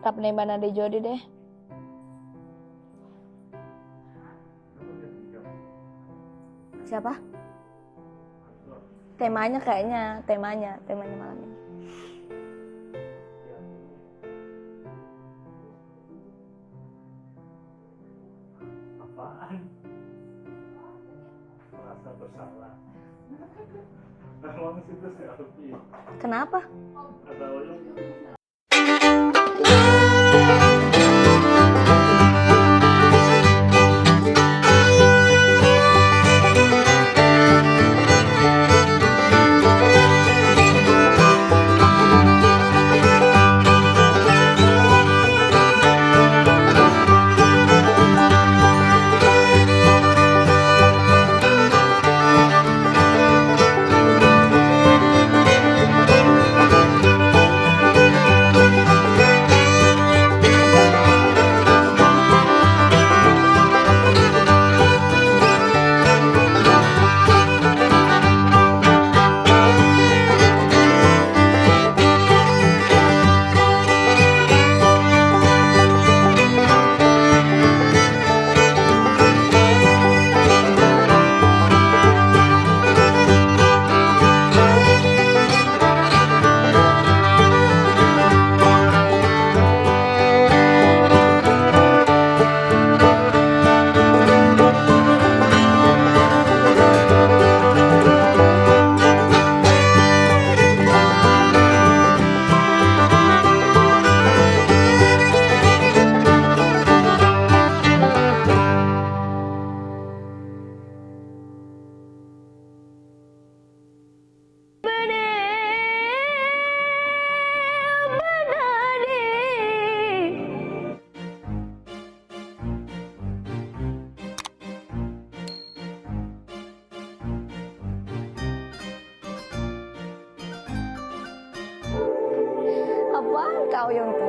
Kapne bana de jodi deh. Siapa? Temanya kayaknya, temanya malam ini. Apaan? Merasa bersalah. Emang situ selfie. Kenapa? Ada orang. Apaan kau yang tuh?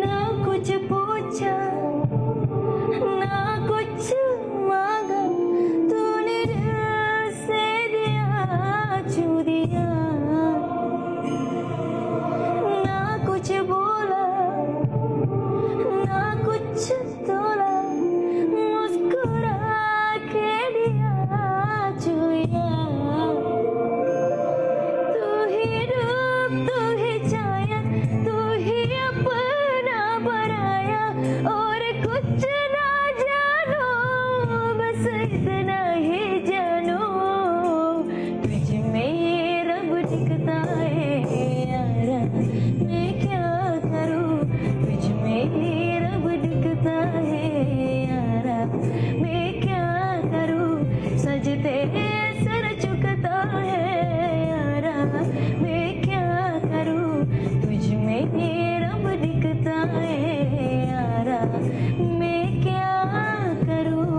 Na kuch pucha, na kuch मांगा, तूने दिल से दिया छू दिया, ना कुछ बोला ना कुछ तोला, मुस्कुरा के दिया छुया, तू ही रूप तू ही छाया, तू ही अपना बनाया, और कुछ ना जानो, बस इतना ही जानो, तुझ में रब दिखता है यारा, मैं क्या करूं, तुझ में रब दिखता है यारा, मैं क्या करूं, सजदे सर झुकता है यारा, मैं क्या करूं, तुझ में रब दिखता है यारा, मैं क्या करूं,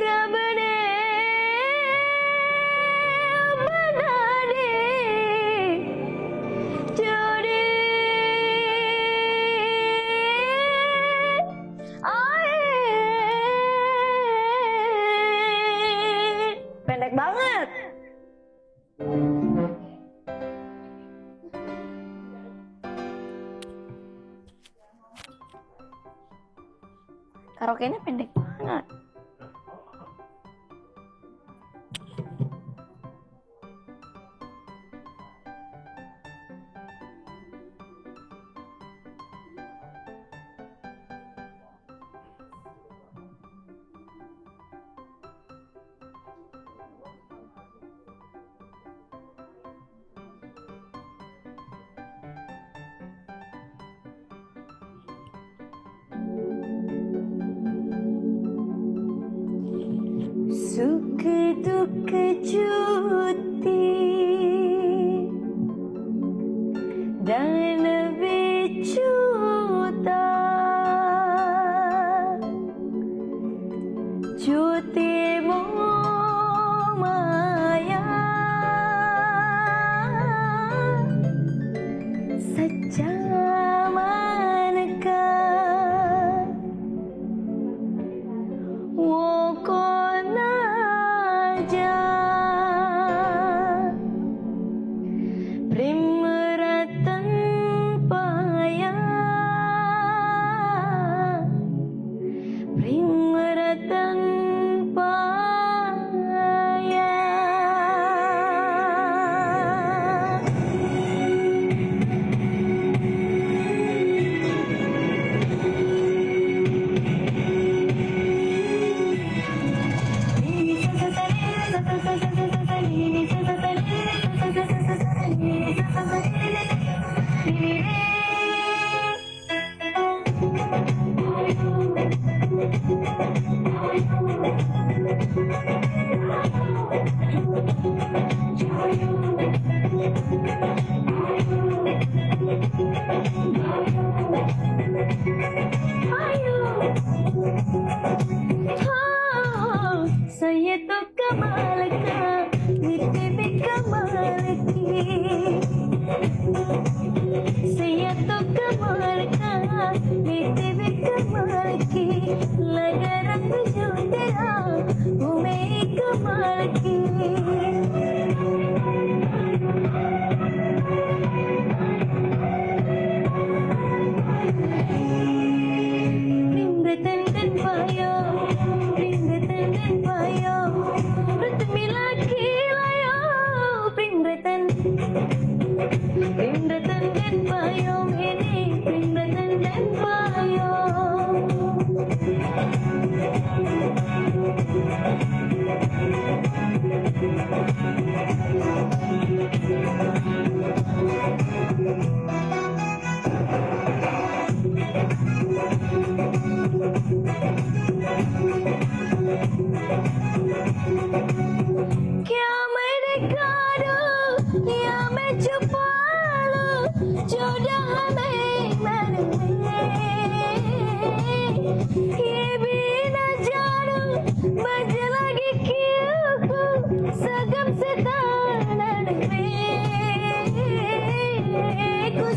रब ने बना दे जोड़ी आए. Pendek banget. Karaoke-nya pendek banget. सुख दुख ज्योति दान विचूता ज्योति माया सच्चा मान का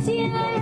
Siapa